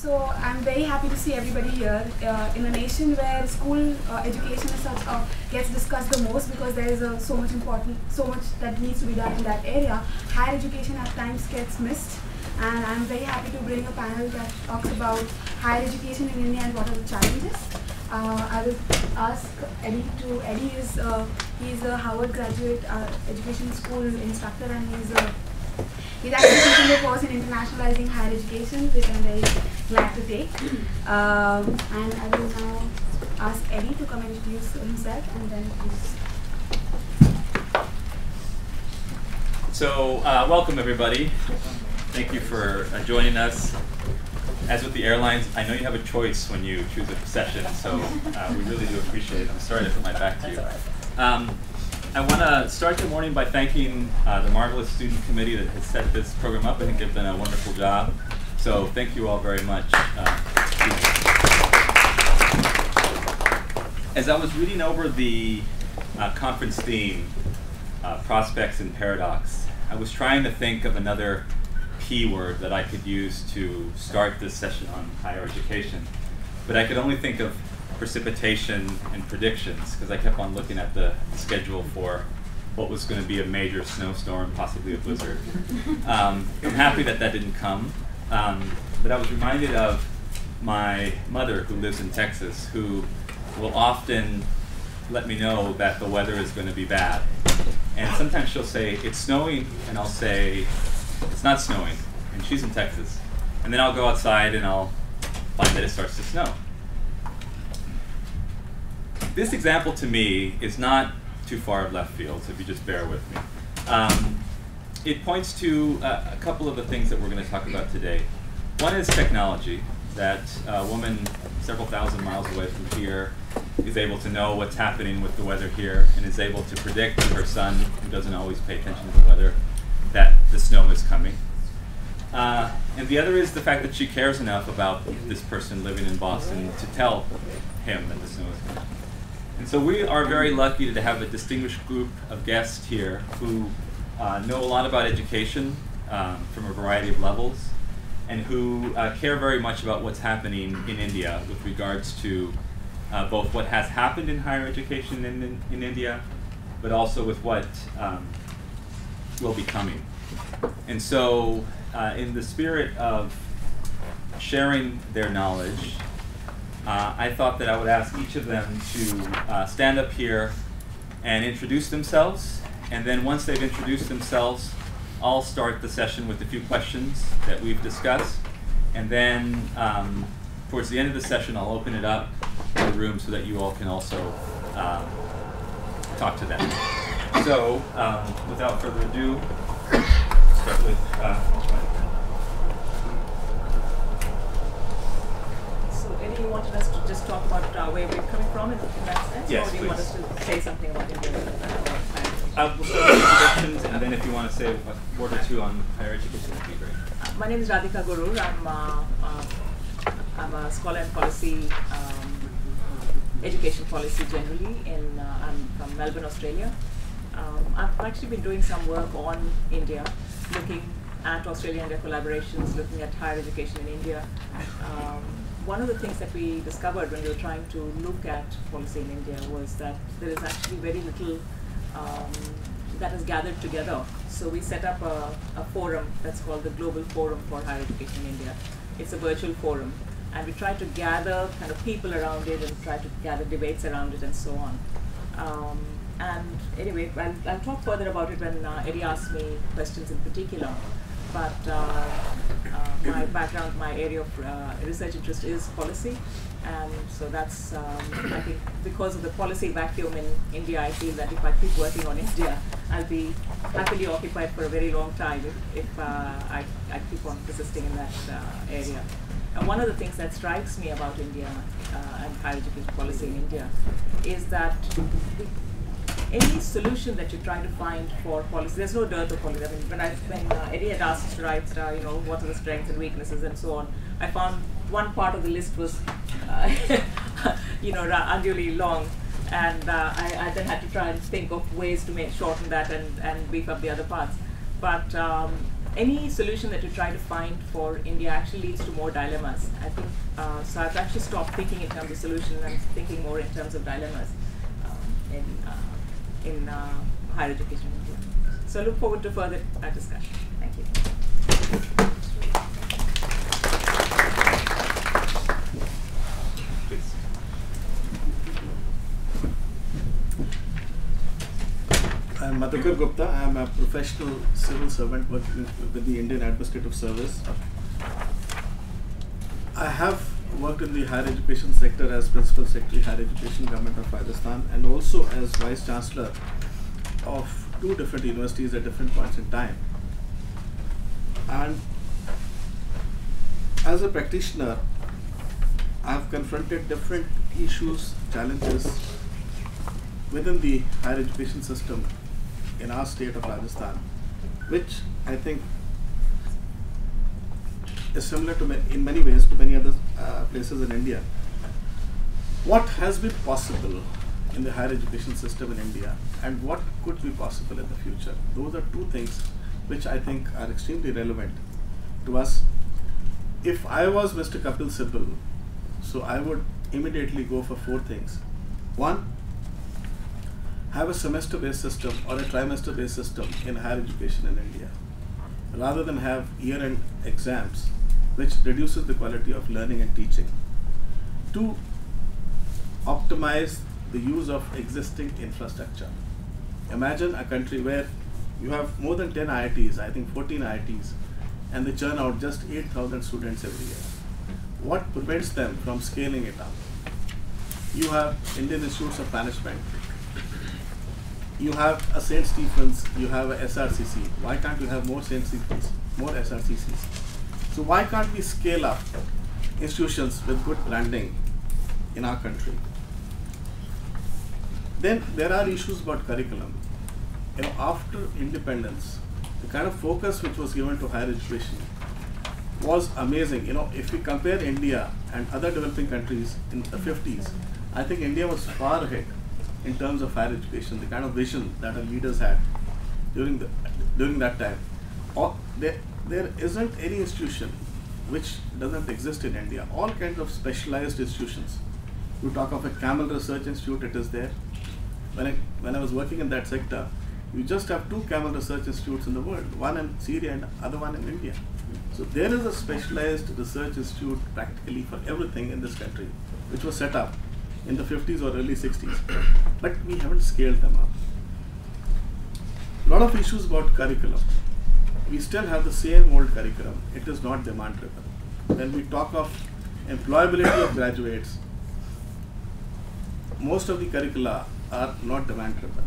So I'm very happy to see everybody here in a nation where school education is gets discussed the most because there is so much that needs to be done in that area. Higher education at times gets missed, and I'm very happy to bring a panel that talks about higher education in India and what are the challenges. I will ask Eddie he's a Harvard graduate education school instructor, and he's actually taking the course in internationalizing higher education, which I'm very glad to take. And I will now ask Eddie to come and introduce himself, and then please. So welcome everybody. Thank you for joining us. As with the airlines, I know you have a choice when you choose a session, so we really do appreciate it. I'm sorry to put my back to you. I want to start the morning by thanking the marvelous student committee that has set this program up. I think they've done a wonderful job. So thank you all very much. As I was reading over the conference theme, Prospects and Paradox, I was trying to think of another keyword that I could use to start this session on higher education. But I could only think of precipitation and predictions because I kept on looking at the schedule for what was going to be a major snowstorm, possibly a blizzard. I'm happy that that didn't come, but I was reminded of my mother who lives in Texas, who will often let me know that the weather is going to be bad. And sometimes she'll say, it's snowing, and I'll say, it's not snowing, and she's in Texas. And then I'll go outside and I'll find that it starts to snow. This example to me is not too far of left field, so if you just bear with me. It points to a couple of the things that we're going to talk about today. One is technology, that a woman several thousand miles away from here is able to know what's happening with the weather here and is able to predict to her son, who doesn't always pay attention to the weather, that the snow is coming. And the other is the fact that she cares enough about this person living in Boston to tell him that the snow is coming. And so we are very lucky to have a distinguished group of guests here who know a lot about education from a variety of levels, and who care very much about what's happening in India with regards to both what has happened in higher education in India, but also with what will be coming. And so in the spirit of sharing their knowledge, I thought that I would ask each of them to stand up here and introduce themselves, and then once they've introduced themselves, I'll start the session with a few questions that we've discussed, and then towards the end of the session I'll open it up to the room so that you all can also talk to them. So without further ado, start with So Eddie, you wanted us to just talk about where we're coming from in that sense? Yes, or do you want us to say something about India? We'll start with introductions, and then if you want to say a word or two on higher education, that'd be great. My name is Radhika Gurur. I'm a scholar in policy, education policy generally. I'm from Melbourne, Australia. I've actually been doing some work on India, looking at Australia-India collaborations, looking at higher education in India. One of the things that we discovered when we were trying to look at policy in India was that there is actually very little that is gathered together. So we set up a forum that's called the Global Forum for Higher Education in India. It's a virtual forum, and we try to gather kind of people around it and try to gather debates around it and so on. And anyway, I'll talk further about it when Eddie asks me questions in particular. But my background, my area of research interest is policy, and so that's, I think, because of the policy vacuum in India, I feel that if I keep working on India, I'll be happily occupied for a very long time if I keep on persisting in that area. And one of the things that strikes me about India and higher education policy in India is that any solution that you're trying to find for policy, there's no dearth of policy. I mean, when Eddie had asked us to write, what are the strengths and weaknesses and so on, I found one part of the list was, unduly long, and I then had to try and think of ways to shorten that and beef up the other parts. But any solution that you try to find for India actually leads to more dilemmas. I think so. I've actually stopped thinking in terms of solutions and thinking more in terms of dilemmas in higher education in India. So I look forward to further discussion. Thank you. I'm Madhukar Gupta. I'm a professional civil servant working with the Indian Administrative Service. I have worked in the higher education sector as Principal Secretary Higher Education, Government of Rajasthan, and also as Vice Chancellor of 2 different universities at different points in time. And as a practitioner, I've confronted different issues, challenges within the higher education system in our state of Rajasthan, which I think is similar to in many ways to many other places in India. What has been possible in the higher education system in India and what could be possible in the future? Those are 2 things which I think are extremely relevant to us. If I was Mr. Kapil Sibal, so I would immediately go for 4 things. 1, have a semester-based system or a trimester-based system in higher education in India, rather than have year-end exams, which reduces the quality of learning and teaching. 2, optimize the use of existing infrastructure. Imagine a country where you have more than 10 IITs, I think 14 IITs, and they churn out just 8,000 students every year. What prevents them from scaling it up? You have Indian Institutes of Management, you have a St. Stephen's, you have a SRCC. Why can't you have more St. Stephen's, more SRCCs? So why can't we scale up institutions with good branding in our country? Then there are issues about curriculum. After independence, the kind of focus which was given to higher education was amazing. If we compare India and other developing countries in the 50s, I think India was far ahead in terms of higher education, the kind of vision that our leaders had during that time. There isn't any institution which doesn't exist in India. All kinds of specialized institutions. You talk of a Camel Research Institute, it is there. When I was working in that sector, you just have 2 Camel Research Institutes in the world, one in Syria and other one in India. So there is a specialized research institute practically for everything in this country, which was set up in the 50s or early 60s, but we haven't scaled them up. A lot of issues about curriculum. We still have the same old curriculum. It is not demand driven. When we talk of employability of graduates, most of the curricula are not demand driven.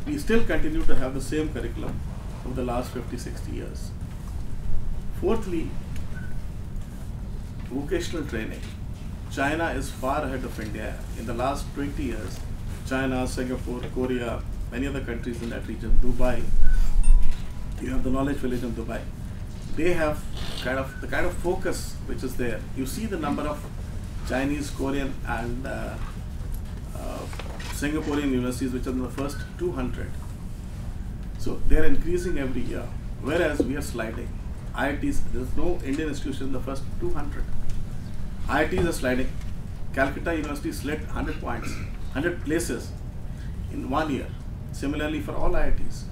We still continue to have the same curriculum over the last 50-60 years. Fourthly, vocational training. China is far ahead of India. In the last 20 years, China, Singapore, Korea, many other countries in that region, Dubai, you have the knowledge village in Dubai. They have the kind of focus which is there. You see the number of Chinese, Korean and Singaporean universities which are in the first 200. So they are increasing every year, whereas we are sliding. IITs, there is no Indian institution in the first 200. IITs are sliding. Calcutta University slid 100 points, 100 places in 1 year. Similarly for all IITs.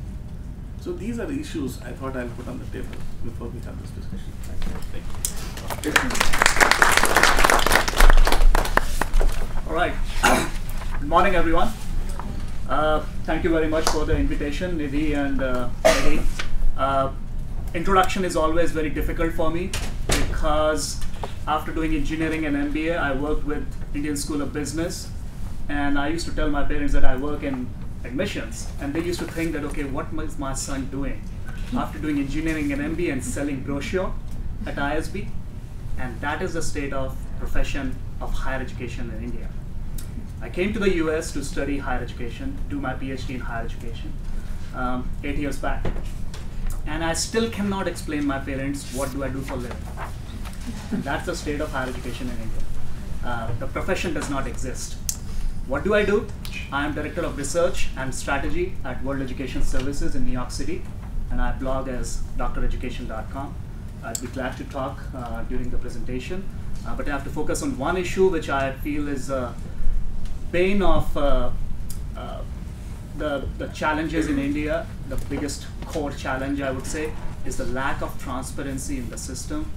So these are the issues I thought I'll put on the table before we have this discussion. Thank you. All right. Good morning, everyone. Thank you very much for the invitation, Nidhi and Nidhi. Introduction is always very difficult for me because after doing engineering and MBA, I worked with Indian School of Business, and I used to tell my parents that I work in admissions, and they used to think that, okay, what is my son doing after doing engineering and MBA and selling brochure at ISB? And that is the state of profession of higher education in India. I came to the US to study higher education, do my PhD in higher education 8 years back. And I still cannot explain my parents what do I do for a living. And that's the state of higher education in India. The profession does not exist. What do I do? I am Director of Research and Strategy at World Education Services in New York City. and I blog as dreducation.com. I'd be glad to talk during the presentation, but I have to focus on one issue which I feel is a bane of the challenges in India. The biggest core challenge, I would say, is the lack of transparency in the system,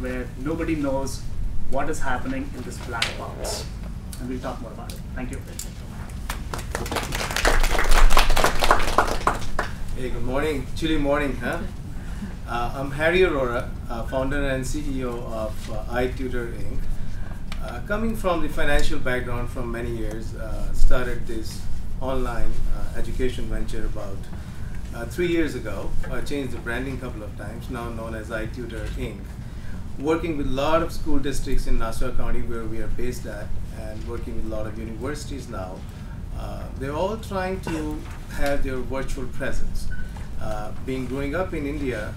where nobody knows what is happening in this black box. And we'll talk more about it. Thank you. Hey, good morning. Chilly morning, huh? I'm Harry Arora, founder and CEO of iTutor Inc. Coming from the financial background from many years, started this online education venture about 3 years ago. I changed the branding a couple of times, now known as iTutor Inc. Working with a lot of school districts in Nassau County where we are based at, and working with a lot of universities now. They're all trying to have their virtual presence. Growing up in India,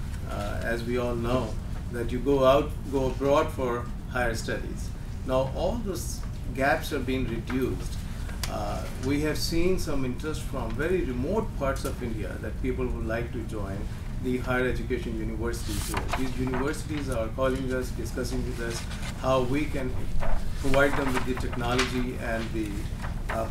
as we all know, that you go abroad for higher studies. Now all those gaps are being reduced. We have seen some interest from very remote parts of India that people would like to join the higher education universities here. These universities are calling us, discussing with us how we can provide them with the technology and the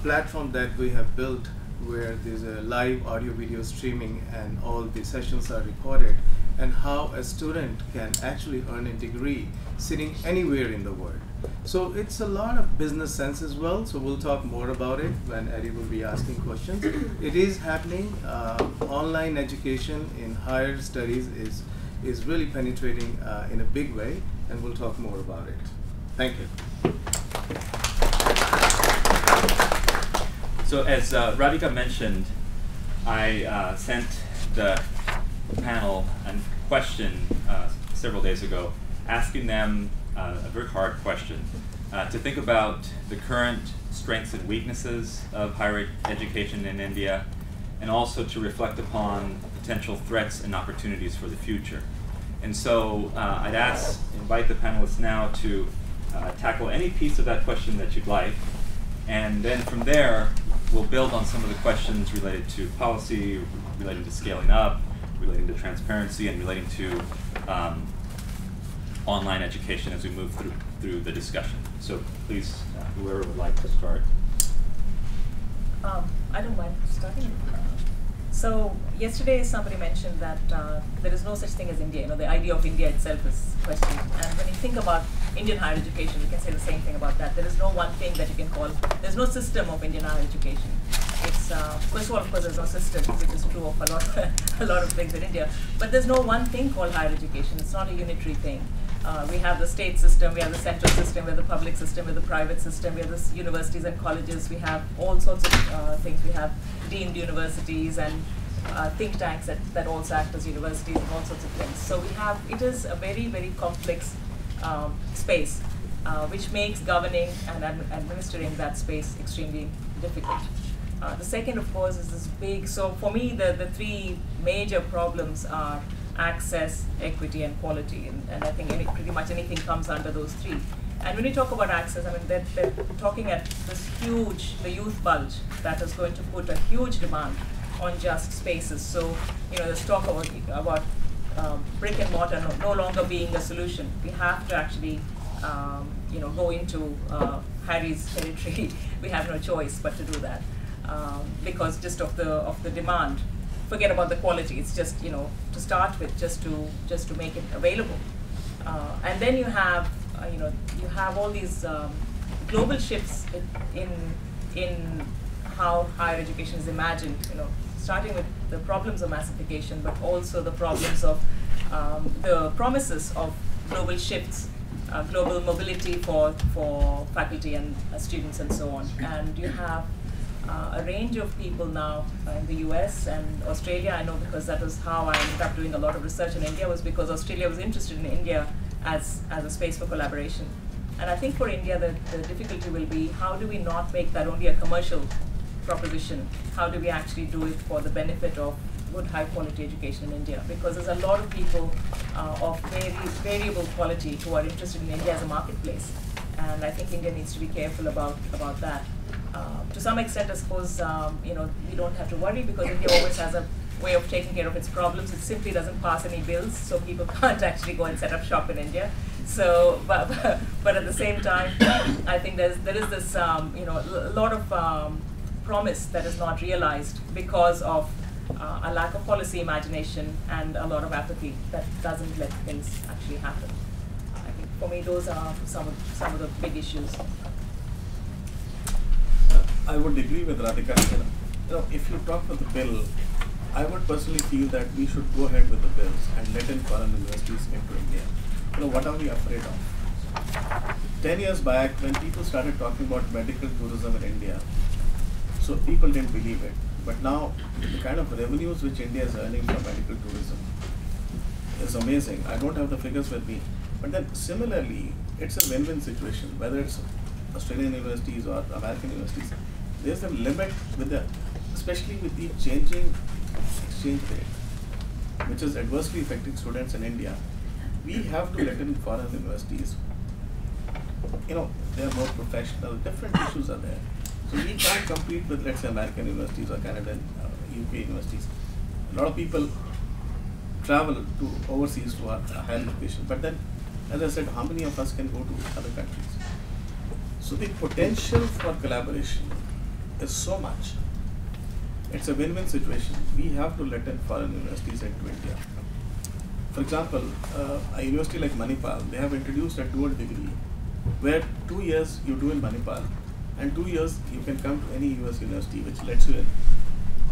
platform that we have built, where there's a live audio video streaming and all the sessions are recorded, and how a student can actually earn a degree sitting anywhere in the world. So it's a lot of business sense as well, so we'll talk more about it when Eddie will be asking questions. It is happening. Online education in higher studies is really penetrating in a big way, and we'll talk more about it. Thank you. So as Radhika mentioned, I sent the panel a question several days ago, asking them a very hard question, to think about the current strengths and weaknesses of higher education in India, and also to reflect upon potential threats and opportunities for the future. And so I'd invite the panelists now to tackle any piece of that question that you'd like, and then from there we'll build on some of the questions related to policy, relating to scaling up, relating to transparency, and relating to online education as we move through the discussion. So please, whoever would like to start. I don't mind starting. So yesterday somebody mentioned that there is no such thing as India. You know, the idea of India itself is questioned. And when you think about Indian higher education, you can say the same thing about that. There is no one thing that you can call. There's no system of Indian higher education. It's first of all, of course, there's no system, which is true of a lot of things in India. But there's no one thing called higher education. It's not a unitary thing. We have the state system, we have the central system, we have the public system, we have the private system, we have the universities and colleges, we have all sorts of things. We have deemed universities and think tanks that also act as universities and all sorts of things. So it is a very, very complex space, which makes governing and administering that space extremely difficult. The second, of course, is this big, so for me, the three major problems are access, equity, and quality, and I think pretty much anything comes under those three. And when you talk about access, I mean, they're talking at this huge, the youth bulge that is going to put a huge demand on just spaces. So, you know, there's talk about brick and mortar no longer being a solution. We have to actually, you know, go into Harry's territory. We have no choice but to do that, because just of the demand. Forget about the quality. It's just, you know, to start with, just to make it available, and then you have you know, you have all these global shifts in how higher education is imagined. You know, starting with the problems of massification, but also the problems of the promises of global shifts, global mobility for faculty and students and so on. And you have a range of people now in the US and Australia. I know because that was how I ended up doing a lot of research in India, was because Australia was interested in India as a space for collaboration. And I think for India, the difficulty will be, how do we not make that only a commercial proposition? How do we actually do it for the benefit of good high quality education in India? Because there's a lot of people of very variable quality who are interested in India as a marketplace. And I think India needs to be careful about that. To some extent, I suppose, you know, we don't have to worry, because India always has a way of taking care of its problems. It simply doesn't pass any bills, so people can't actually go and set up shop in India. So, but at the same time, I think there is this a lot of promise that is not realized because of a lack of policy imagination and a lot of apathy that doesn't let things actually happen. I think for me those are some of the big issues. I would agree with Radhika. If you talk about the bill, I would personally feel that we should go ahead with the bills and let in foreign universities into India. What are we afraid of? 10 years back, when people started talking about medical tourism in India, so people didn't believe it. But now, the kind of revenues which India is earning from medical tourism is amazing. I don't have the figures with me. But then similarly, it's a win-win situation, whether it's Australian universities or American universities. There's a limit especially with the changing exchange rate, which is adversely affecting students in India. We have to let in foreign universities. They are more professional, different issues are there. So we can't compete with, let's say, American universities or Canadian, UK universities. A lot of people travel to overseas to higher education, but then, as I said, how many of us can go to other countries? So the potential for collaboration is so much. It's a win-win situation. We have to let in foreign universities into India. For example, a university like Manipal, they have introduced a dual degree, where 2 years you do in Manipal, and 2 years you can come to any US university which lets you in,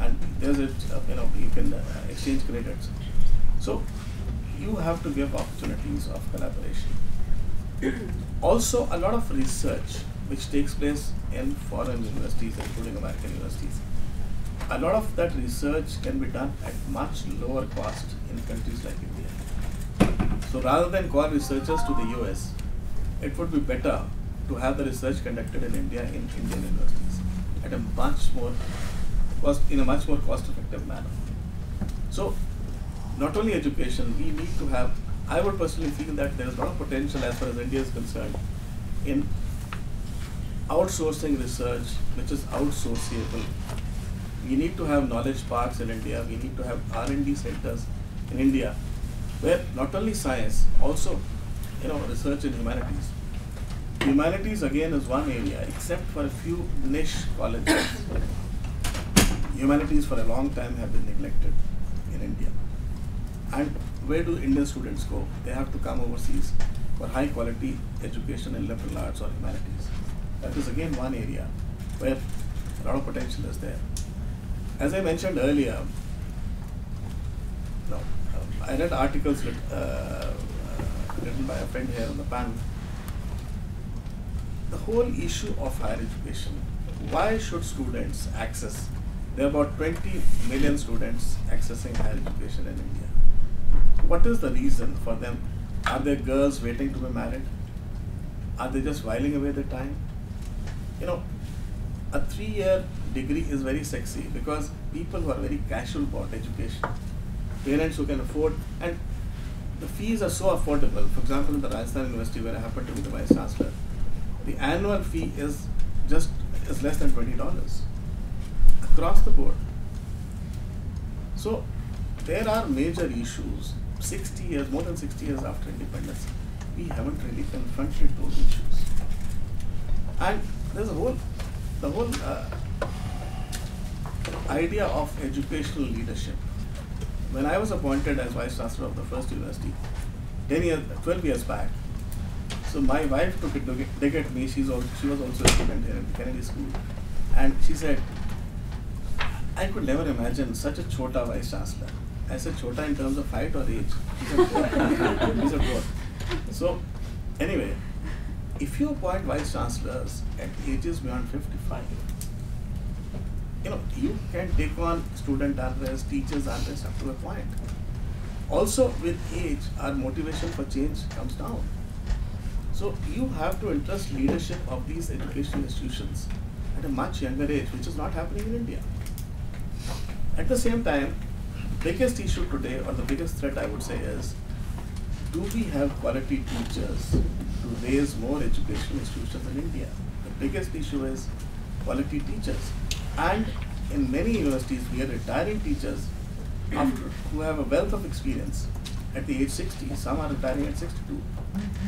and there's you can exchange credits. So you have to give opportunities of collaboration. Also, a lot of research which takes place in foreign universities, including American universities. A lot of that research can be done at much lower cost in countries like India. So rather than call researchers to the US, it would be better to have the research conducted in India in Indian universities at a much more cost-effective manner. So not only education, we need to have. I would personally feel that there is a lot of potential as far as India is concerned in outsourcing research, which is outsourceable. We need to have knowledge parks in India. We need to have R&D centers in India, where not only science, also research in humanities. Humanities again is one area, except for a few niche colleges. Humanities for a long time have been neglected in India. And where do Indian students go? They have to come overseas for high quality education in liberal arts or humanities. That is again one area where a lot of potential is there. As I mentioned earlier, I read articles written by a friend here on the panel. The whole issue of higher education, why should students access? There are about 20 million students accessing higher education in India. What is the reason for them? Are there girls waiting to be married? Are they just whiling away their time? A 3-year degree is very sexy because people who are very casual about education, parents who can afford, and the fees are so affordable. For example, in the Rajasthan University, where I happen to be the Vice Chancellor, the annual fee is less than $20 across the board. So there are major issues. 60 years, more than 60 years after independence, we haven't really confronted those issues. And there's the whole idea of educational leadership. When I was appointed as Vice Chancellor of the first university, 12 years back, so my wife took a dig at me. She was also a student here at the Kennedy School, and she said, I could never imagine such a chota Vice Chancellor. I said chota in terms of height or age? He said both. So anyway, if you appoint Vice Chancellors at ages beyond 55, you can take on student unrest, teachers unrest up to a point. Also, with age, our motivation for change comes down. So you have to entrust leadership of these educational institutions at a much younger age, which is not happening in India. At the same time, biggest issue today, or the biggest threat I would say, is do we have quality teachers to raise more educational institutions in India? The biggest issue is quality teachers. And in many universities, we are retiring teachers who have a wealth of experience at the age 60, some are retiring at 62.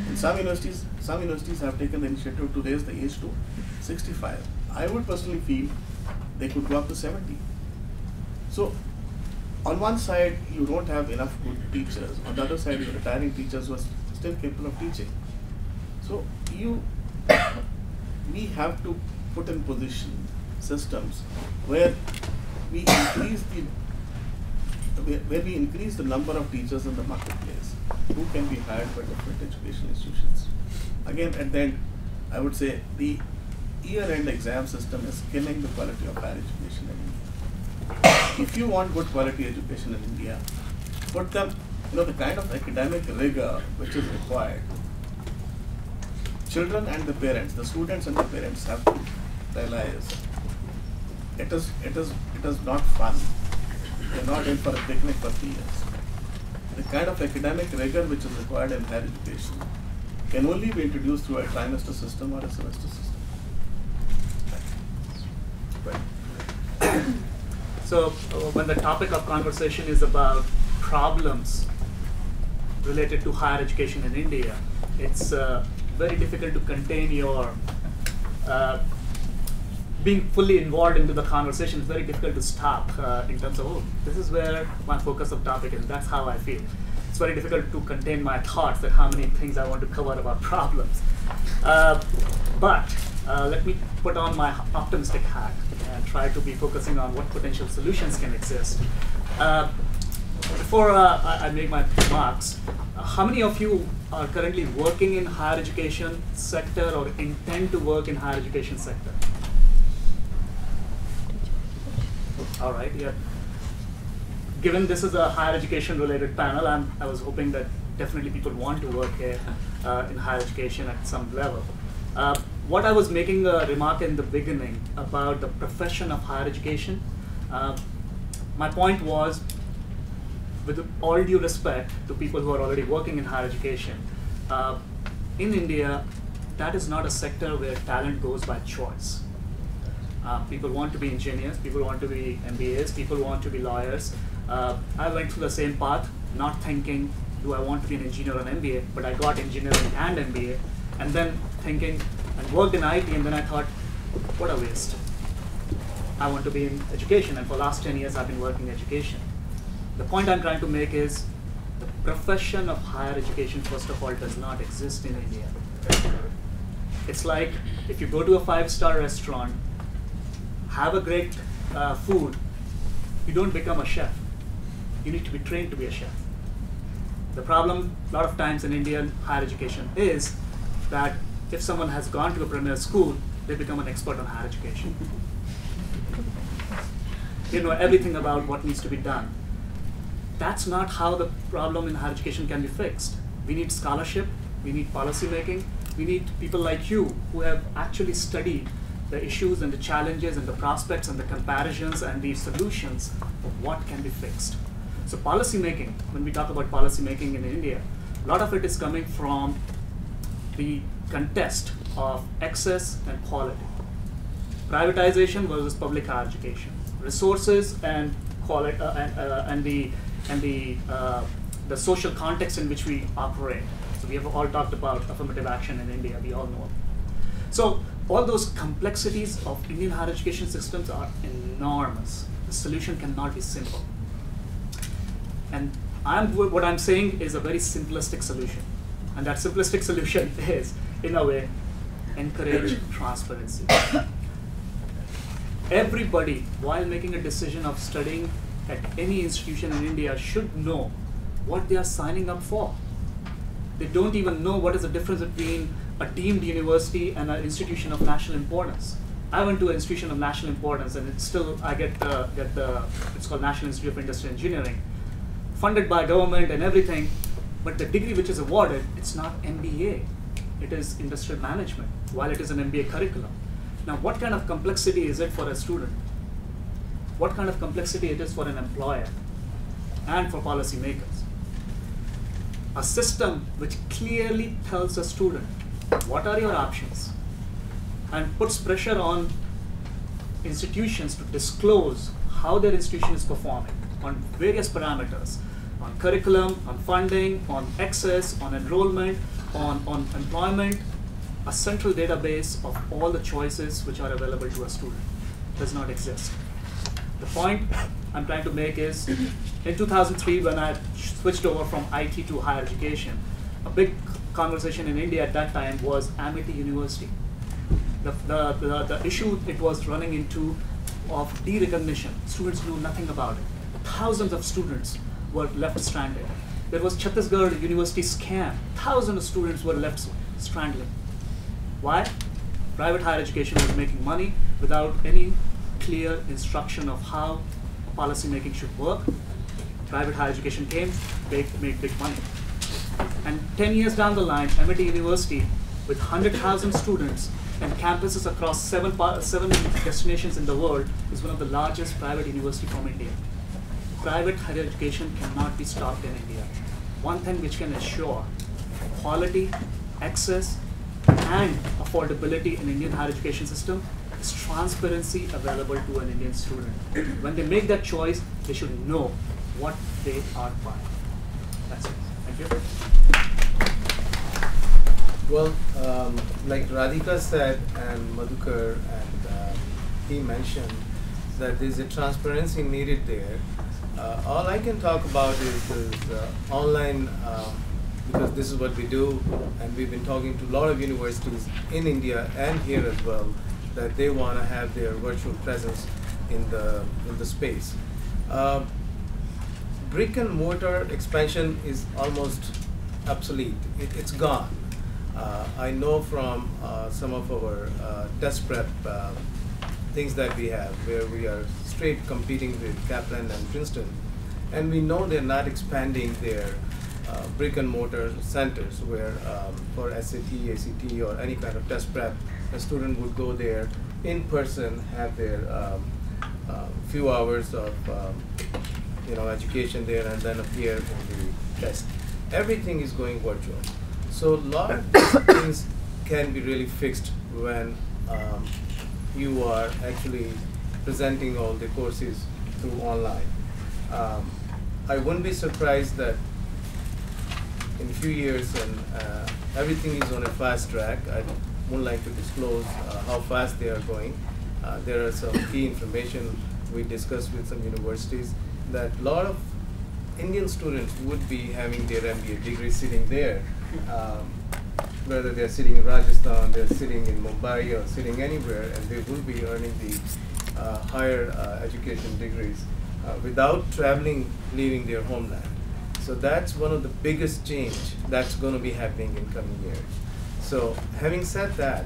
And some universities have taken the initiative to raise the age to 65. I would personally feel they could go up to 70. So, on one side, you don't have enough good teachers. On the other side, you have retiring teachers who are still capable of teaching. So, we have to put in position systems where we increase the number of teachers in the marketplace who can be hired by different educational institutions. Again, at the end, I would say the year-end exam system is killing the quality of higher education in India. If you want good quality education in India, put them, the kind of academic rigor which is required. Children and the parents, the students and the parents have to realize it is not fun. They're not in for a picnic for 3 years. The kind of academic rigor which is required in higher education can only be introduced through a trimester system or a semester system. Right. So when the topic of conversation is about problems related to higher education in India, it's very difficult to contain your being fully involved into the conversation. Is very difficult to stop in terms of, oh, this is where my focus of topic is. That's how I feel. It's very difficult to contain my thoughts that how many things I want to cover about problems. But let me put on my optimistic hat and try to be focusing on what potential solutions can exist. Before I make my remarks, how many of you are currently working in higher education sector or intend to work in higher education sector? All right, yeah. Given this is a higher education related panel, I was hoping that definitely people want to work here in higher education at some level. What I was making a remark in the beginning about the profession of higher education, my point was, with all due respect to people who are already working in higher education, in India, that is not a sector where talent goes by choice. People want to be engineers, people want to be MBAs, people want to be lawyers. I went through the same path, not thinking, do I want to be an engineer or an MBA, but I got engineering and MBA, and then thinking, and worked in IT, and then I thought, what a waste. I want to be in education, and for the last 10 years I've been working in education. The point I'm trying to make is, the profession of higher education, first of all, does not exist in India. It's like, if you go to a 5-star restaurant, have a great food, you don't become a chef. You need to be trained to be a chef. The problem a lot of times in Indian higher education is that if someone has gone to a premier school, they become an expert on higher education. They know everything about what needs to be done. That's not how the problem in higher education can be fixed. We need scholarship, we need policy making, we need people like you who have actually studied the issues and the challenges and the prospects and the comparisons and the solutions of what can be fixed. So policy making, when we talk about policy making in India, a lot of it is coming from the contest of access and quality. Privatization versus public higher education. Resources and quality the social context in which we operate. So we have all talked about affirmative action in India, we all know. So all those complexities of Indian higher education systems are enormous. The solution cannot be simple. And what I'm saying is a very simplistic solution. And that simplistic solution is, in a way, encourage transparency. Everybody, while making a decision of studying at any institution in India, should know what they are signing up for. They don't even know what is the difference between a deemed university and an institution of national importance. I went to an institution of national importance, and it's still, I get the it's called National Institute of Industrial Engineering, funded by government and everything, but the degree which is awarded, it's not MBA, it is industrial management, while it is an MBA curriculum. Now, what kind of complexity is it for a student? What kind of complexity it is for an employer and for policymakers? A system which clearly tells a student what are your options and puts pressure on institutions to disclose how their institution is performing. on various parameters, on curriculum, on funding, on access, on enrollment, on employment, a central database of all the choices which are available to a student does not exist. The point I'm trying to make is, in 2003, when I switched over from IT to higher education, a big conversation in India at that time was Amity University. The issue it was running into of derecognition. Students knew nothing about it. Thousands of students were left stranded. There was Chhattisgarh University scam. Thousands of students were left stranded. Why? Private higher education was making money without any clear instruction of how policy making should work. Private higher education came, made big money. And 10 years down the line, Amity University, with 100,000 students and campuses across seven destinations in the world, is one of the largest private universities from India. Private higher education cannot be stopped in India. One thing which can assure quality, access, and affordability in Indian higher education system is transparency available to an Indian student. When they make that choice, they should know what they are buying. That's it. Thank you. Well, like Radhika said, and Madhukar, and he mentioned that there's a transparency needed there. All I can talk about is online, because this is what we do, and we've been talking to a lot of universities in India and here as well, that they want to have their virtual presence in the space. Brick and mortar expansion is almost obsolete. It's gone. I know from some of our test prep things that we have, where we are straight competing with Kaplan and Princeton, and we know they're not expanding their brick and mortar centers where for SAT, ACT, or any kind of test prep, a student would go there in person, have their few hours of education there, and then appear in the test. Everything is going virtual. So a lot of these things can be really fixed when you are actually presenting all the courses through online. I wouldn't be surprised that in a few years, and everything is on a fast track. I wouldn't like to disclose how fast they are going. There are some key information we discussed with some universities that a lot of Indian students would be having their MBA degree sitting there, whether they're sitting in Rajasthan, they're sitting in Mumbai, or sitting anywhere, and they will be earning the higher education degrees without traveling, leaving their homeland. So that's one of the biggest change that's going to be happening in coming years. So having said that,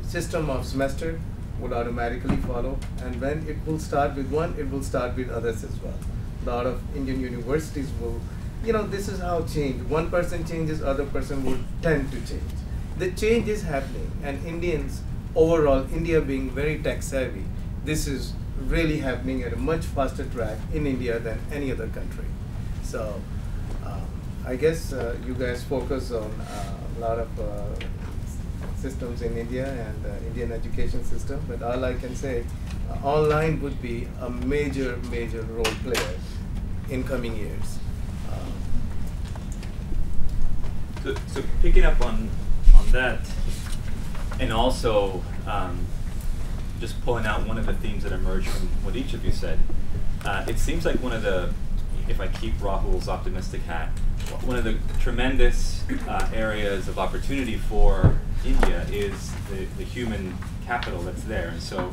system of semester would automatically follow, and when it will start with one, it will start with others as well. A lot of Indian universities will, this is how change. One person changes, other person will tend to change. The change is happening, and Indians overall, India being very tech savvy, this is really happening at a much faster track in India than any other country. So I guess you guys focus on a lot of systems in India and Indian education system, but all I can say, online would be a major role player in coming years. So picking up on that, and also just pulling out one of the themes that emerged from what each of you said, it seems like one of the, if I keep Rahul's optimistic hat, one of the tremendous areas of opportunity for India is the human capital that's there. And so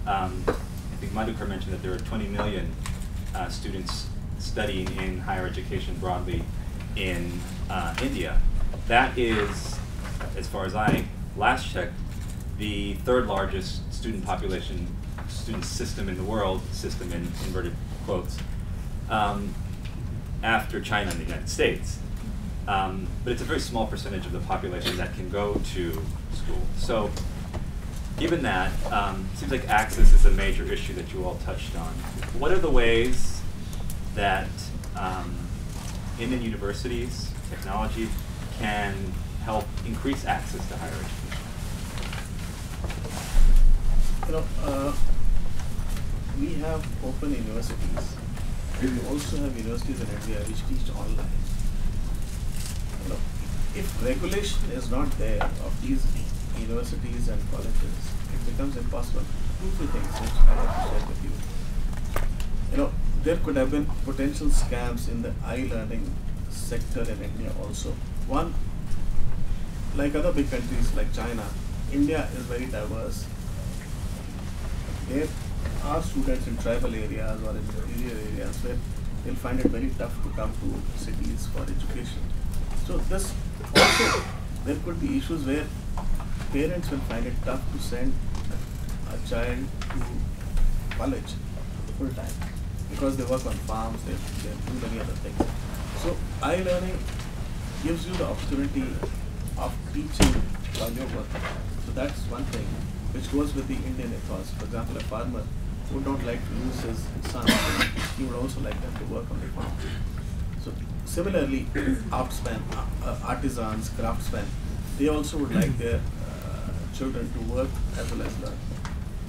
I think Madhukar mentioned that there are 20 million students studying in higher education broadly in India. That is, as far as I last checked, the third largest student population, student system in the world, system in inverted quotes, after China and the United States. But it's a very small percentage of the population that can go to school. So given that, it seems like access is a major issue that you all touched on. What are the ways that Indian universities, technology, can help increase access to higher education? we have open universities. We also have universities in India which teach online. You know, if regulation is not there of these universities and colleges, it becomes impossible. Two, three things which I have to share with you. You know, there could have been potential scams in the e-learning sector in India also. One, like other big countries like China, India is very diverse. There are students in tribal areas or in rural areas where they'll find it very tough to come to cities for education. So this also, there could be issues where parents will find it tough to send a child to college full time because they work on farms, they do many other things. So e-learning gives you the opportunity of teaching while you're working. So that's one thing which goes with the Indian ethos. For example, a farmer would not like to lose his son, he would also like them to work on the farm. So similarly, artisans, craftsmen, they also would like their children to work as well as learn.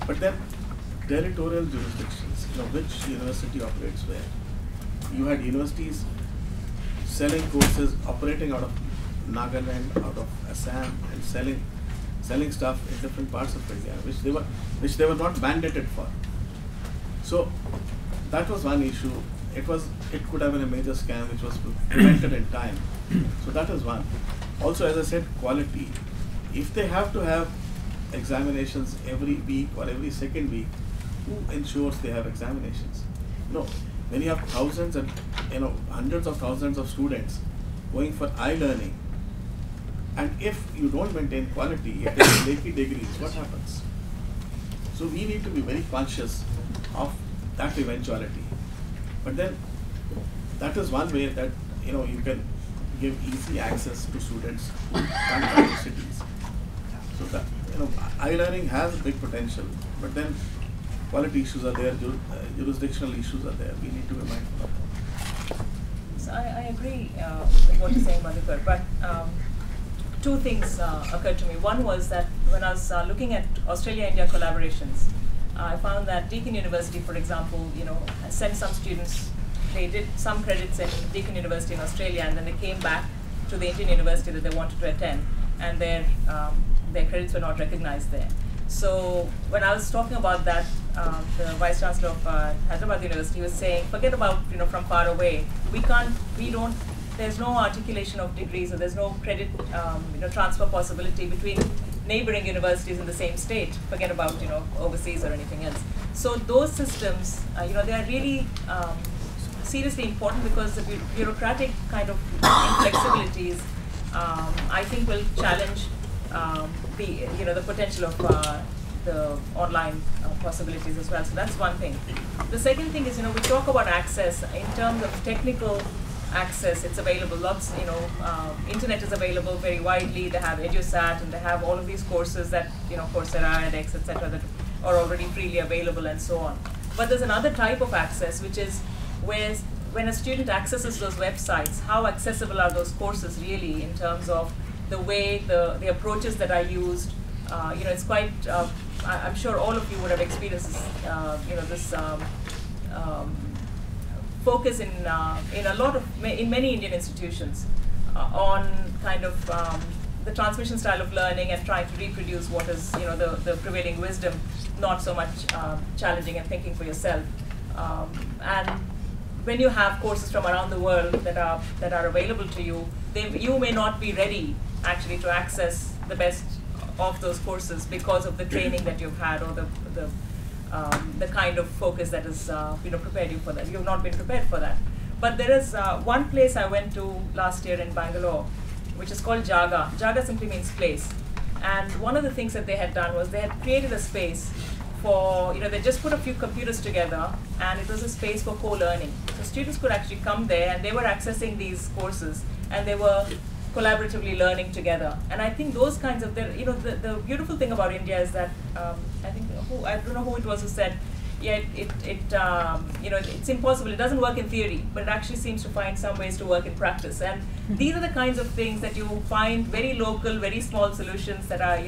But then territorial jurisdictions, you know, which university operates where? You had universities selling courses operating out of Nagaland, out of Assam, and selling stuff in different parts of India, which they were not mandated for. So that was one issue. It could have been a major scam which was prevented in time. So that is one. Also, as I said, quality. If they have to have examinations every week or every second week, who ensures they have examinations? You know, when you have thousands and hundreds of thousands of students going for e-learning, and if you don't maintain quality, if there are flaky degrees, what happens? So we need to be very conscious of that eventuality. But then that is one way that you can give easy access to students who can't come to cities. So that e-learning has big potential, but then quality issues are there, jurisdictional issues are there. We need to be mindful of that. So I agree with what you're saying, Madhukar, but two things occurred to me. One was that when I was looking at Australia-India collaborations, I found that Deakin University, for example, sent some students, they did some credits in Deakin University in Australia, and then they came back to the Indian university that they wanted to attend, and their credits were not recognized there. So when I was talking about that, the Vice Chancellor of Hyderabad University was saying, forget about from far away. There's no articulation of degrees, or there's no credit transfer possibility between neighboring universities in the same state. Forget about overseas or anything else. So those systems, they are really seriously important, because the bureaucratic kind of inflexibilities, I think, will challenge the potential of the online possibilities as well. So that's one thing. The second thing is, we talk about access in terms of technical access. It's available. Lots, internet is available very widely. They have EduSat, and they have all of these courses that, Coursera, edX, etc., that are already freely available, and so on. But there's another type of access, which is where, when a student accesses those websites, how accessible are those courses really, in terms of the way the approaches that are used. It's quite. I'm sure all of you would have experienced this. Focus in many Indian institutions on kind of the transmission style of learning, and trying to reproduce what is the prevailing wisdom, not so much challenging and thinking for yourself. And when you have courses from around the world that are available to you, you may not be ready actually to access the best of those courses because of the training that you've had, or the kind of focus that is prepared you for that. You've not been prepared for that. But there is one place I went to last year in Bangalore, which is called Jaga. Jaga simply means place. And one of the things that they had done was they had created a space for, they just put a few computers together, and it was a space for co-learning. So students could actually come there, and they were accessing these courses, and they were collaboratively learning together. And I think those kinds of, the beautiful thing about India is that, I don't know who it was who said, yeah, it's impossible, it doesn't work in theory, but it actually seems to find some ways to work in practice. And these are the kinds of things that you find, very local, very small solutions that are,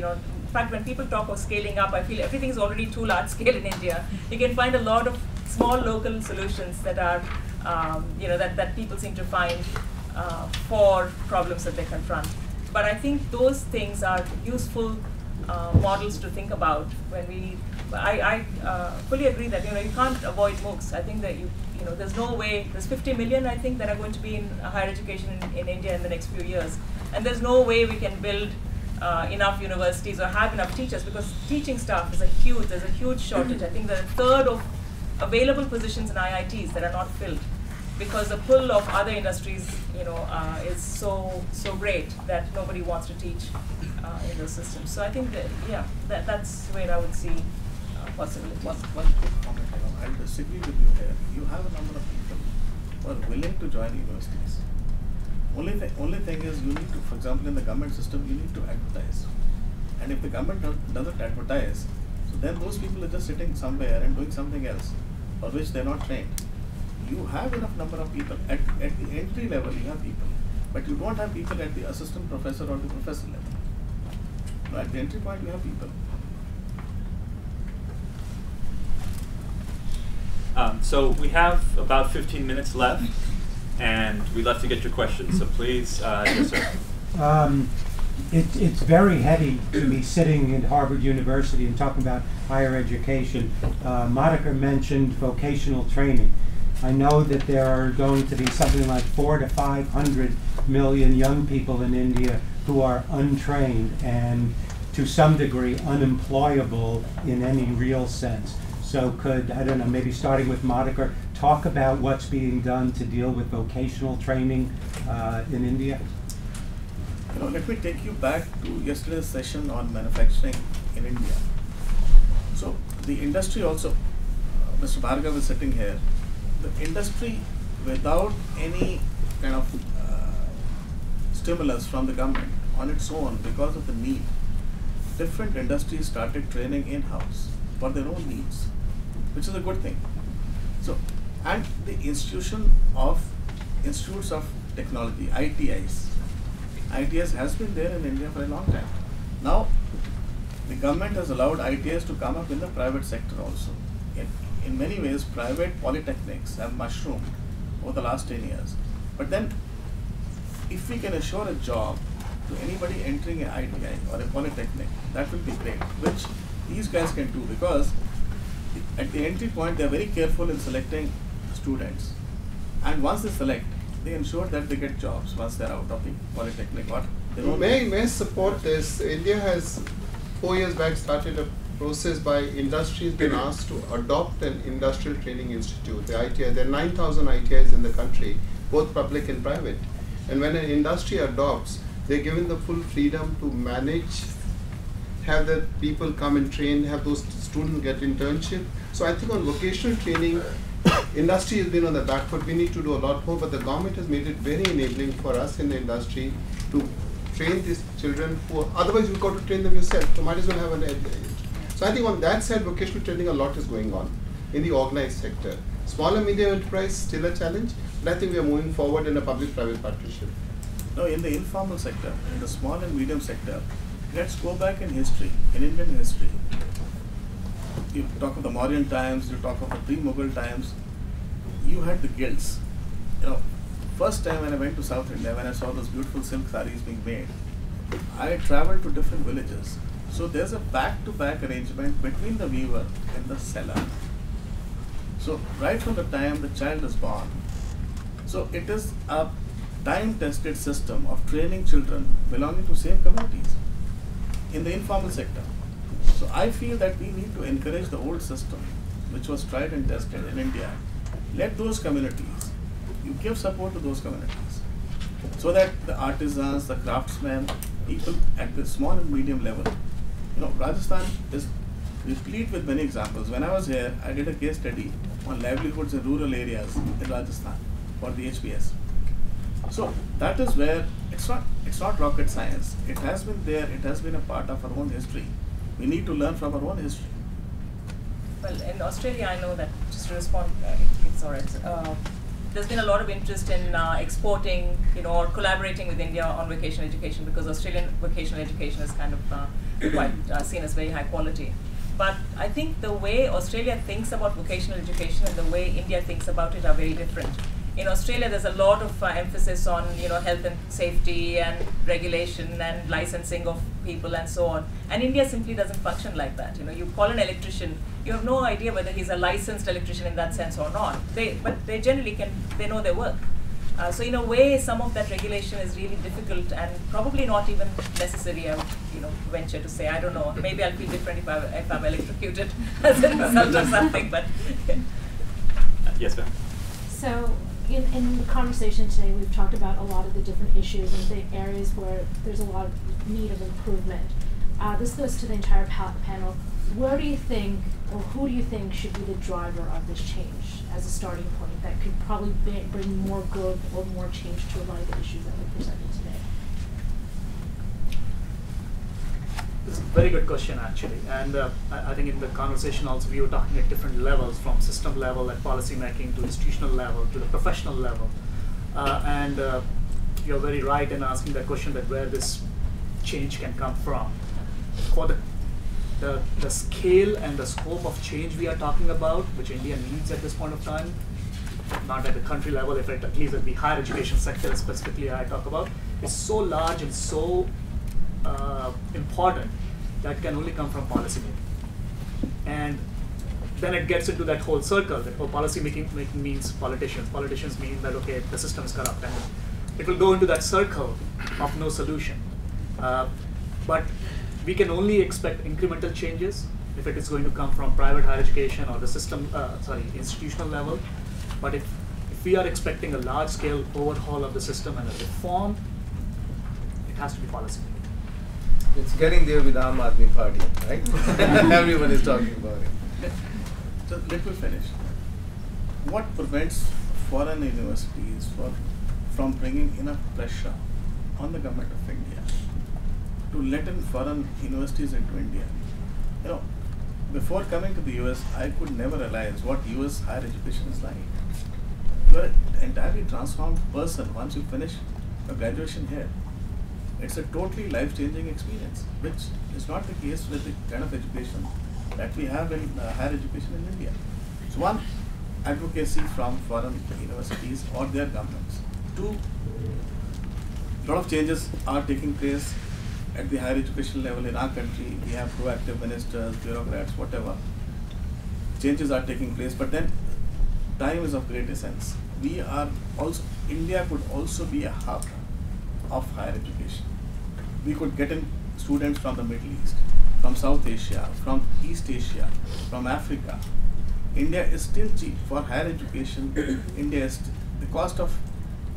fact, when people talk of scaling up, I feel everything is already too large scale in India. You can find a lot of small local solutions that are, that people seem to find for problems that they confront. But I think those things are useful models to think about when we. I fully agree that you can't avoid MOOCs. I think that there's no way. There's 50 million, I think, that are going to be in higher education in India in the next few years, and there's no way we can build enough universities or have enough teachers, because teaching staff is there's a huge shortage. I think there's a third of available positions in IITs that are not filled, because the pull of other industries, is so great that nobody wants to teach in those systems. So I think that that's where I would see possibilities. One quick comment, I'll disagree with you here. You have a number of people who are willing to join universities. Only thing is, you need to, for example, in the government system, you need to advertise. And if the government doesn't advertise, so then those people are just sitting somewhere and doing something else for which they're not trained. You have enough number of people. At the entry level, you have people. But you don't have people at the assistant professor or the professor level. So at the entry point, you have people. So we have about 15 minutes left, and we'd love to get your questions. So please, yes, sir. It's very heady to be sitting at Harvard University and talking about higher education. Monica mentioned vocational training. I know that there are going to be something like 400 to 500 million young people in India who are untrained and to some degree unemployable in any real sense. So could, I don't know, maybe starting with Monica, talk about what's being done to deal with vocational training in India? Let me take you back to yesterday's session on manufacturing in India. So the industry also, Mr. Bhargav is sitting here, the industry without any kind of stimulus from the government on its own because of the need, different industries started training in-house for their own needs, which is a good thing. So, and the institutes of technology, ITIs has been there in India for a long time. Now, the government has allowed ITIs to come up in the private sector also. In many ways, private polytechnics have mushroomed over the last 10 years. But then, if we can assure a job to anybody entering an ITI or a polytechnic, that will be great, which these guys can do, because at the entry point, they are very careful in selecting students. And once they select, they ensure that they get jobs once they're out of the polytechnic. Or may I support this? India has 4 years back started a process by industry has been asked to adopt an industrial training institute, the ITI. There are 9,000 ITIs in the country, both public and private. And when an industry adopts, they're given the full freedom to manage, have the people come and train, have those students get internship. So I think on vocational training, industry has been on the back foot. We need to do a lot more, but the government has made it very enabling for us in the industry to train these children who, otherwise you've got to train them yourself. So might as well have an edge. So I think on that side, vocational training, a lot is going on in the organized sector. Small and medium enterprise, still a challenge, but I think we are moving forward in a public-private partnership. No, in the informal sector, in the small and medium sector, let's go back in history, in Indian history. You talk of the Mauryan times, you talk of the pre-Mughal times, you had the guilds. First time when I went to South India, when I saw those beautiful silk sarees being made, I traveled to different villages. So there's a back-to-back arrangement between the weaver and the seller. So right from the time the child is born. So it is a time-tested system of training children belonging to same communities in the informal sector. So I feel that we need to encourage the old system, which was tried and tested in India. Let those communities, you give support to those communities, so that the artisans, the craftsmen, people at the small and medium level. Rajasthan is replete with many examples. When I was here, I did a case study on livelihoods in rural areas in Rajasthan for the HPS. So that is where it's not rocket science. It has been there. It has been a part of our own history. We need to learn from our own history. Well, in Australia, I know that, just to respond, it's all right. there's been a lot of interest in exporting, or collaborating with India on vocational education, because Australian vocational education is kind of quite seen as very high quality. But I think the way Australia thinks about vocational education and the way India thinks about it are very different. In Australia, there's a lot of emphasis on health and safety and regulation and licensing of people and so on. And India simply doesn't function like that. You call an electrician, you have no idea whether he's a licensed electrician in that sense or not. But they generally they know their work. So in a way, some of that regulation is really difficult and probably not even necessary. I would venture to say. I don't know. Maybe I'll feel different if I'm electrocuted as a result of something. But yes, ma'am. So in the conversation today, we've talked about a lot of the different issues and the areas where there's a lot of need of improvement. This goes to the entire panel. Where do you think, or who do you think should be the driver of this change as a starting point that could probably bring more growth or more change to a lot of the issues that we presented today? It's a very good question, actually. And I think in the conversation also we were talking at different levels, from system level at policy making to institutional level to the professional level. And you're very right in asking that question, that where this change can come from. For the scale and the scope of change we are talking about, which India needs at this point of time, not at the country level, if at least at the higher education sector specifically I talk about, is so large and so important that can only come from policy making. And then it gets into that whole circle that policy making means politicians. Politicians mean that, okay, the system is corrupt, and it will go into that circle of no solution. But we can only expect incremental changes if it is going to come from private higher education or the system, institutional level. But if we are expecting a large-scale overhaul of the system and a reform, it has to be policy making. It's getting there with Aam Aadmi Party, right? Everyone is talking about it. So let me finish. What prevents foreign universities from bringing enough pressure on the government of India to let in foreign universities into India? Before coming to the US, I could never realize what US higher education is like. You are an entirely transformed person once you finish your graduation here. It's a totally life-changing experience, which is not the case with the kind of education that we have in higher education in India. So one, advocacy from foreign universities or their governments. Two, a lot of changes are taking place at the higher education level in our country. We have proactive ministers, bureaucrats, whatever. Changes are taking place, but then time is of great essence. India could also be a hub of higher education. We could get in students from the Middle East, from South Asia, from East Asia, from Africa. India is still cheap for higher education. India is the cost of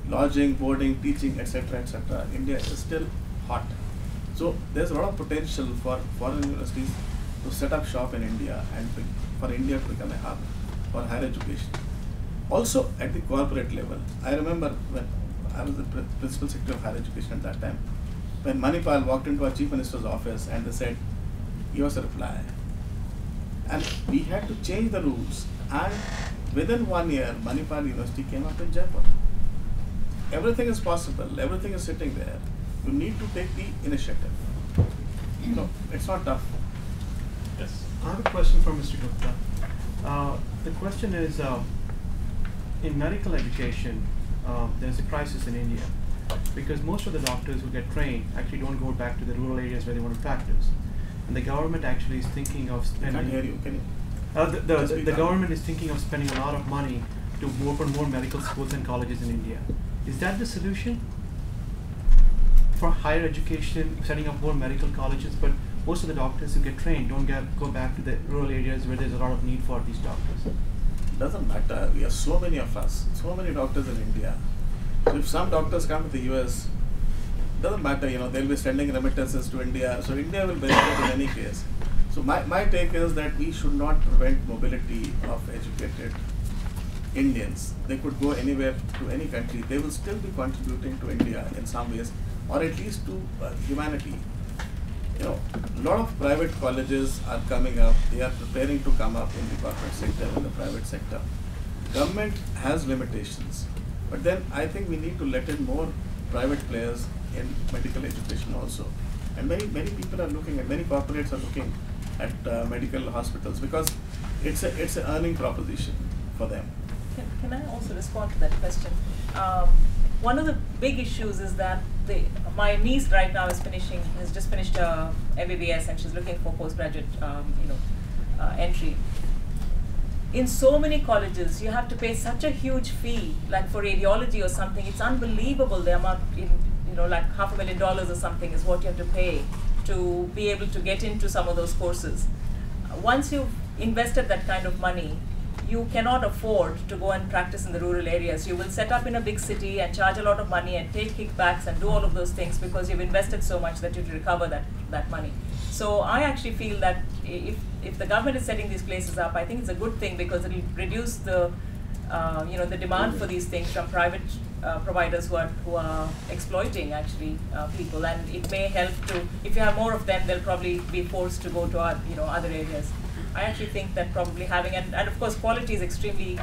lodging, boarding, teaching, etc., etc. India is still hot. So there's a lot of potential for foreign universities to set up shop in India and for India to become a hub for higher education. Also at the corporate level, I remember when I was the principal secretary of higher education at that time, when Manipal walked into our chief minister's office and they said, give us a reply. And we had to change the rules, and within 1 year, Manipal University came up in Jaipur. Everything is possible, everything is sitting there. You need to take the initiative. It's not tough. Yes. I have a question for Mr. Gupta. The question is, in medical education, there's a crisis in India because most of the doctors who get trained actually don't go back to the rural areas where they want to practice. And the government actually is thinking of spending... I can't hear you, can you? The government is thinking of spending a lot of money to open more medical schools and colleges in India. Is that the solution for higher education, setting up more medical colleges? But most of the doctors who get trained don't go back to the rural areas where there's a lot of need for these doctors. Doesn't matter. We have so many of us, so many doctors in India. So if some doctors come to the US, doesn't matter, they'll be sending remittances to India. So India will benefit in any case. So my take is that we should not prevent mobility of educated Indians. They could go anywhere to any country. They will still be contributing to India in some ways, or at least to humanity. A lot of private colleges are coming up. They are preparing to come up in the corporate sector, in the private sector. government has limitations, but then I think we need to let in more private players in medical education also. And many people are looking at, many corporates are looking at medical hospitals because it's an earning proposition for them. Can I also respond to that question? One of the big issues is that my niece right now has just finished MBBS, and she's looking for postgraduate entry. In so many colleges, you have to pay such a huge fee, like for radiology or something. It's unbelievable the amount, like $500,000 or something is what you have to pay to be able to get into some of those courses. Once you've invested that kind of money, you cannot afford to go and practice in the rural areas. You will set up in a big city and charge a lot of money and take kickbacks and do all of those things because you've invested so much that you recover that money. So I actually feel that if the government is setting these places up, I think it's a good thing because it will reduce the the demand for these things from private providers who are exploiting actually people, and it may help to, if you have more of them, they'll probably be forced to go to other areas. I actually think that probably having, and of course quality is extremely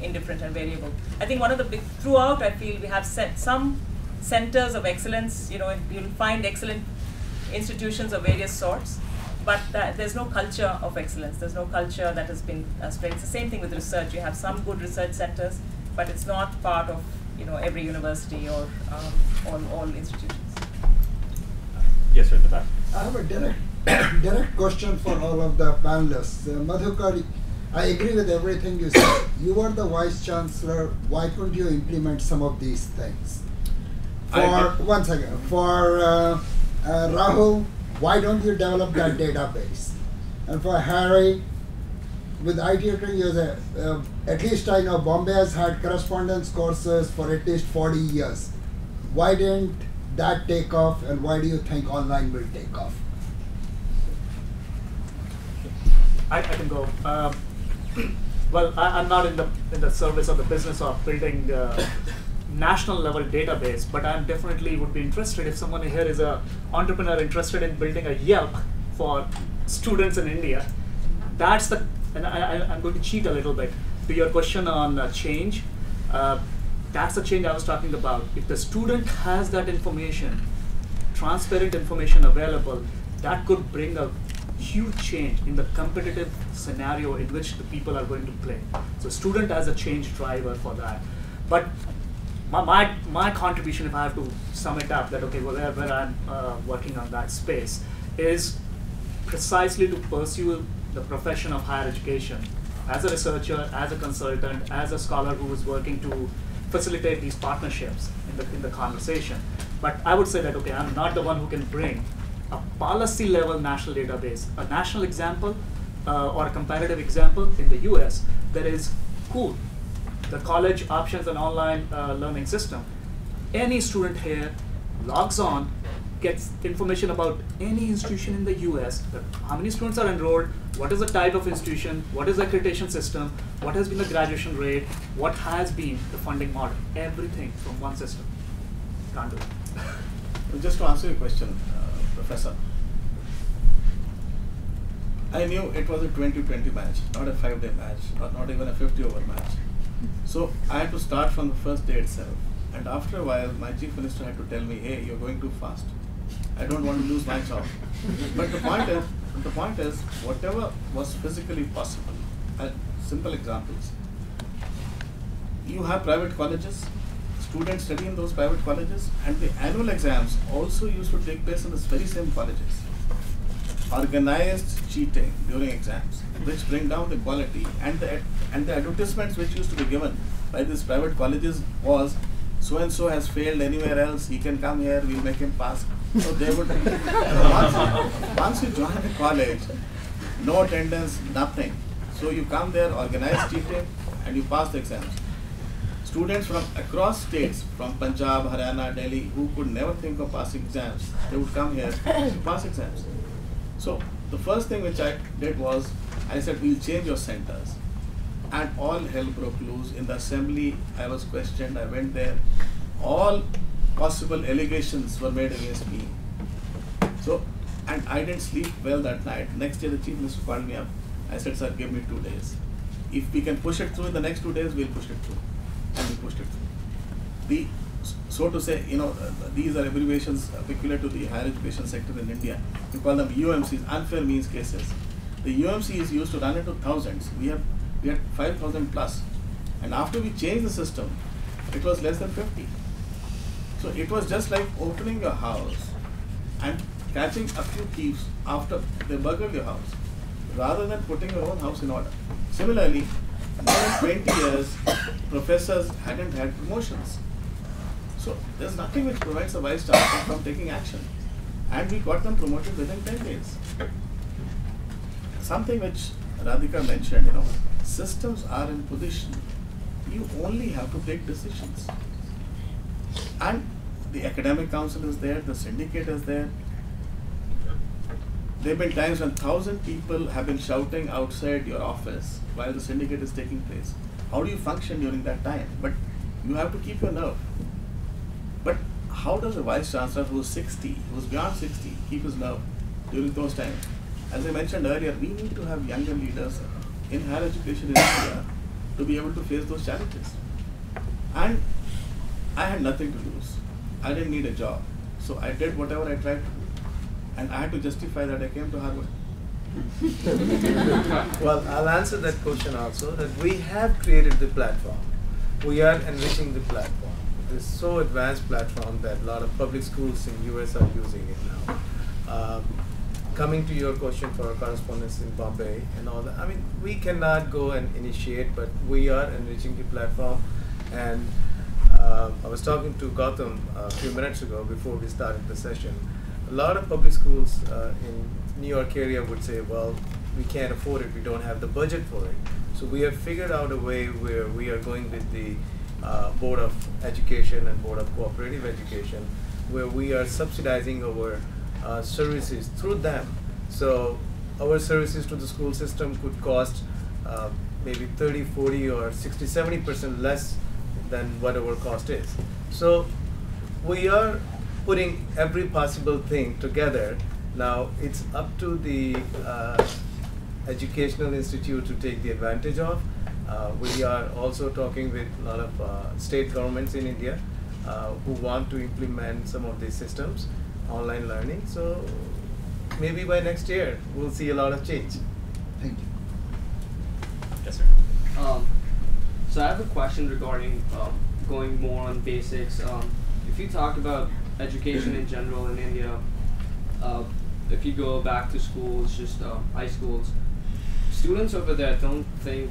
indifferent and variable. I think one of the big, throughout I feel we have set some centers of excellence, you'll find excellent institutions of various sorts, but there's no culture of excellence. There's no culture that has been spread. It's the same thing with research. You have some good research centers, but it's not part of every university or all institutions. Yes, sir, in the back. I have a direct question for all of the panelists. Madhukar, I agree with everything you said. You are the Vice Chancellor. Why couldn't you implement some of these things? One second. For Rahul, why don't you develop that database? And for Harry, with IT tutoring, at least I know Bombay has had correspondence courses for at least 40 years. Why didn't that take off, and why do you think online will take off? I can go. Well, I'm not in the service of the business of building national level database, but I definitely would be interested if someone here is an entrepreneur interested in building a Yelp for students in India. That's and I'm going to cheat a little bit to your question on change. That's the change I was talking about. If the student has that information, transparent information available, that could bring a huge change in the competitive scenario in which the people are going to play. So student as a change driver for that. But my contribution, if I have to sum it up, that okay, where I'm working on that space, is precisely to pursue the profession of higher education as a researcher, as a consultant, as a scholar who is working to facilitate these partnerships in the conversation. But I would say that okay, I'm not the one who can bring a policy level national database. A national example or a comparative example in the US, there is COOL, the College Options and Online Learning System. Any student here logs on, gets information about any institution in the US, how many students are enrolled, what is the type of institution, what is the accreditation system, what has been the graduation rate, what has been the funding model, everything from one system. Can't do it. Well, just to answer your question, Professor, I knew it was a 20-20 match, not a 5-day match, or not even a 50-over match. So I had to start from the first day itself. And after a while, my chief minister had to tell me, hey, you're going too fast. I don't want to lose my job. But the point is, whatever was physically possible, simple examples. You have private colleges, students study in those private colleges, and the annual exams also used to take place in these very same colleges. Organized cheating during exams, which bring down the quality, and the advertisements which used to be given by these private colleges was, so and so has failed anywhere else, he can come here, we'll make him pass. So they would once you join a college, no attendance, nothing. So you come there, organized cheating, and you pass the exams. Students from across states, from Punjab, Haryana, Delhi, who could never think of passing exams, they would come here to pass exams. So the first thing which I did was, I said, we'll change your centers. And all hell broke loose. In the assembly, I was questioned, I went there. All possible allegations were made against me. So, and I didn't sleep well that night. Next day, the chief minister called me up. I said, sir, give me 2 days. if we can push it through in the next 2 days, we'll push it through, and we pushed it through. So to say, these are abbreviations peculiar to the higher education sector in India. We call them UMCs, unfair means cases. The UMC is used to run into thousands. We had 5,000 plus, and after we changed the system, it was less than 50. So it was just like opening your house and catching a few thieves after they burgled your house, rather than putting your own house in order. Similarly, more than 20 years, professors hadn't had promotions. So there's nothing which prevents a vice chancellor from taking action. And we got them promoted within 10 days. Something which Radhika mentioned, systems are in position. You only have to take decisions. And the academic council is there, the syndicate is there. There have been times when 1,000 people have been shouting outside your office while the syndicate is taking place. How do you function during that time? But you have to keep your nerve. But how does a vice chancellor who's 60, who's beyond 60, keep his nerve during those times? As I mentioned earlier, we need to have younger leaders in higher education in India to be able to face those challenges. And I had nothing to lose. I didn't need a job. So I did whatever I tried to do. And I had to justify that I came to Harvard. Well, I'll answer that question also, that we have created the platform. We are enriching the platform. It's so advanced platform that a lot of public schools in US are using it now. Coming to your question for our correspondents in Bombay and all that, we cannot go and initiate, but we are enriching the platform. And I was talking to Gautam a few minutes ago before we started the session. A lot of public schools in New York area would say, well, we can't afford it, we don't have the budget for it. So we have figured out a way where we are going with the Board of Education and Board of Cooperative Education, where we are subsidizing our services through them. So our services to the school system could cost maybe 30, 40 or 60, 70% less than what our cost is. So we are putting every possible thing together. Now it's up to the educational institute to take the advantage of. We are also talking with a lot of state governments in India who want to implement some of these systems, online learning. So maybe by next year, we'll see a lot of change. Thank you. Yes, sir. So I have a question regarding going more on basics. If you talk about education in general in India, if you go back to schools, just high schools, students over there don't think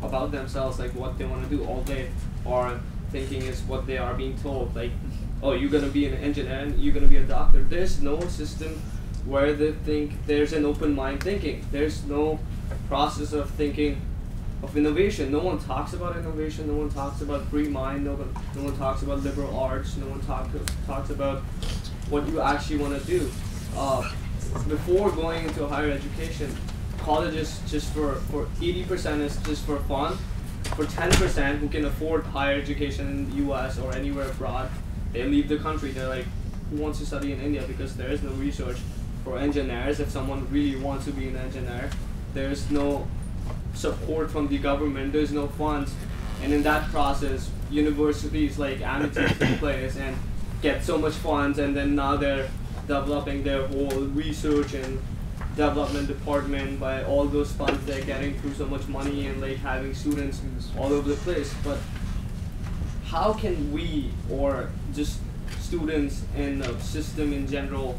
about themselves, like what they want to do all day, or thinking is what they are being told, like, oh, you're going to be an engineer and you're going to be a doctor. There's no system where they think there's an open mind thinking. There's no process of thinking of innovation. No one talks about innovation. No one talks about free mind. No one talks about liberal arts. No one talks about what you actually want to do. Before going into higher education, college is just for 80% is just for fun. For 10% who can afford higher education in the US or anywhere abroad, they leave the country. They're like, who wants to study in India? Because there is no research for engineers. If someone really wants to be an engineer, there's no support from the government, there's no funds. And in that process, universities like Amity take place and get so much funds, and then now they're developing their whole research and development department by all those funds they're getting through so much money and like having students all over the place. But how can we, or just students in the system in general,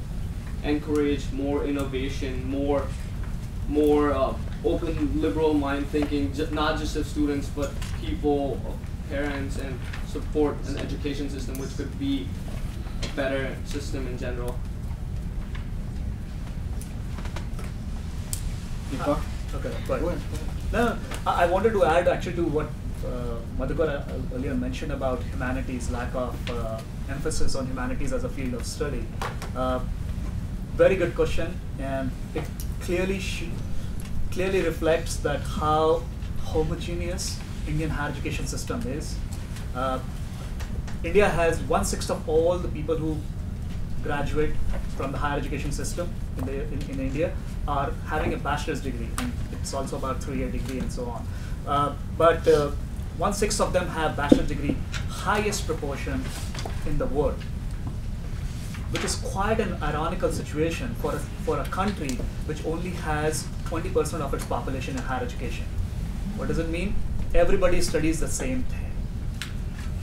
encourage more innovation, more open liberal mind thinking, not just of students but people, parents, and support an education system which could be a better system in general? Okay, go ahead. No, I wanted to add actually to what Madhukar earlier mentioned about humanities, lack of emphasis on humanities as a field of study. Very good question, and it clearly reflects that how homogeneous Indian higher education system is. India has 1/6 of all the people who graduate from the higher education system in India are having a bachelor's degree, and it's also about 3-year degree and so on. But 1/6 of them have bachelor's degree, highest proportion in the world, which is quite an ironical situation for a country which only has 20% of its population in higher education. What does it mean? Everybody studies the same thing.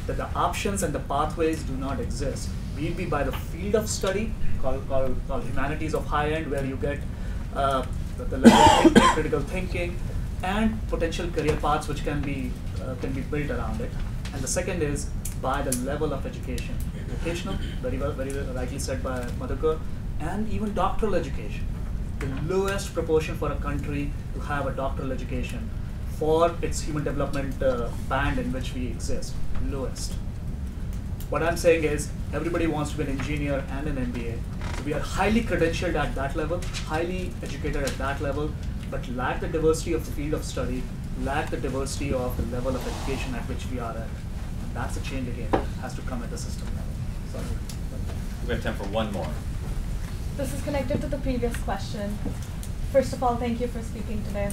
That the options and the pathways do not exist. Be it by the field of study, called humanities of high end, where you get the level of thinking, critical thinking, and potential career paths which can be built around it. And the second is by the level of education, vocational, very rightly said by Madhukar, and even doctoral education. The lowest proportion for a country to have a doctoral education for its human development band in which we exist, lowest. What I'm saying is everybody wants to be an engineer and an MBA. So we are highly credentialed at that level, highly educated at that level, but lack the diversity of the field of study, lack the diversity of the level of education at which we are at. And that's a change again, has to come at the system level. Sorry. We have time for one more. This is connected to the previous question. First of all, thank you for speaking today.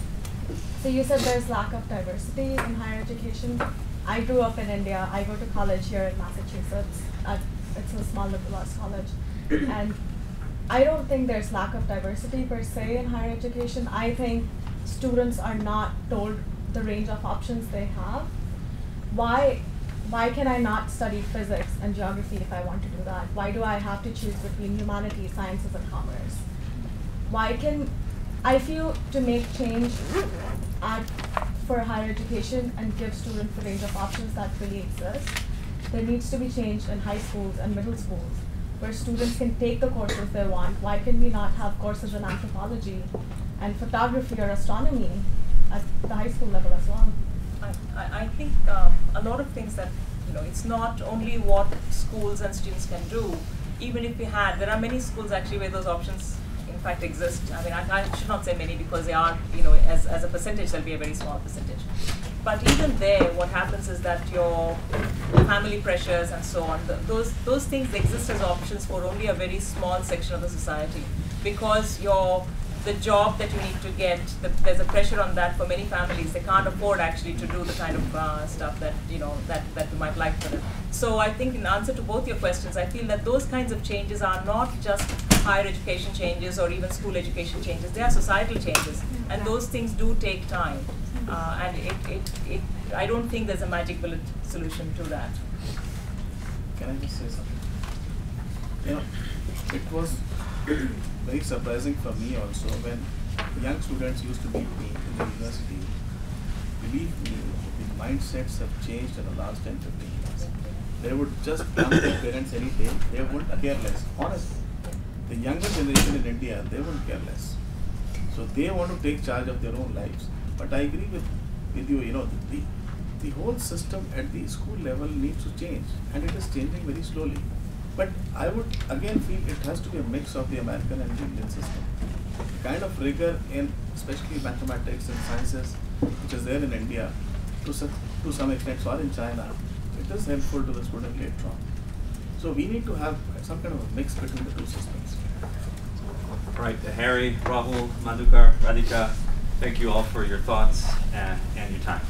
So you said there's lack of diversity in higher education. I grew up in India. I go to college here in Massachusetts. It's a small liberal arts college. And I don't think there's lack of diversity per se in higher education. I think students are not told the range of options they have. Why can I not study physics and geography if I want to do that? Why do I have to choose between humanities, sciences, and commerce? I feel to make change for higher education and give students the range of options that really exist, there needs to be change in high schools and middle schools where students can take the courses they want. Why can we not have courses in anthropology and photography or astronomy at the high school level as well? I think a lot of things that, it's not only what schools and students can do. Even if we had, there are many schools actually where those options in fact exist. I mean, I should not say many because they are, as a percentage, there'll be a very small percentage. But even there, what happens is that your family pressures and so on, those things exist as options for only a very small section of the society, because the job that you need to get, there's a pressure on that for many families. They can't afford actually to do the kind of stuff that that we might like for them. So I think in answer to both your questions, I feel that those kinds of changes are not just higher education changes or even school education changes. They are societal changes, and those things do take time. And I don't think there's a magic bullet solution to that. Can I just say something? It was very surprising for me also when young students used to meet me in the university. Believe me, the mindsets have changed in the last 10-15 years. They would just come to their parents any day, they wouldn't care less. Honestly, the younger generation in India, they wouldn't care less. So they want to take charge of their own lives. But I agree with you, the whole system at the school level needs to change, and it is changing very slowly. But I would again feel it has to be a mix of the American and the Indian system. The kind of rigor in especially mathematics and sciences which is there in India to some extent, or in China, it is helpful to the student later on. So we need to have some kind of a mix between the two systems. All right, Harry, Rahul, Madhukar, Radhika, thank you all for your thoughts and your time.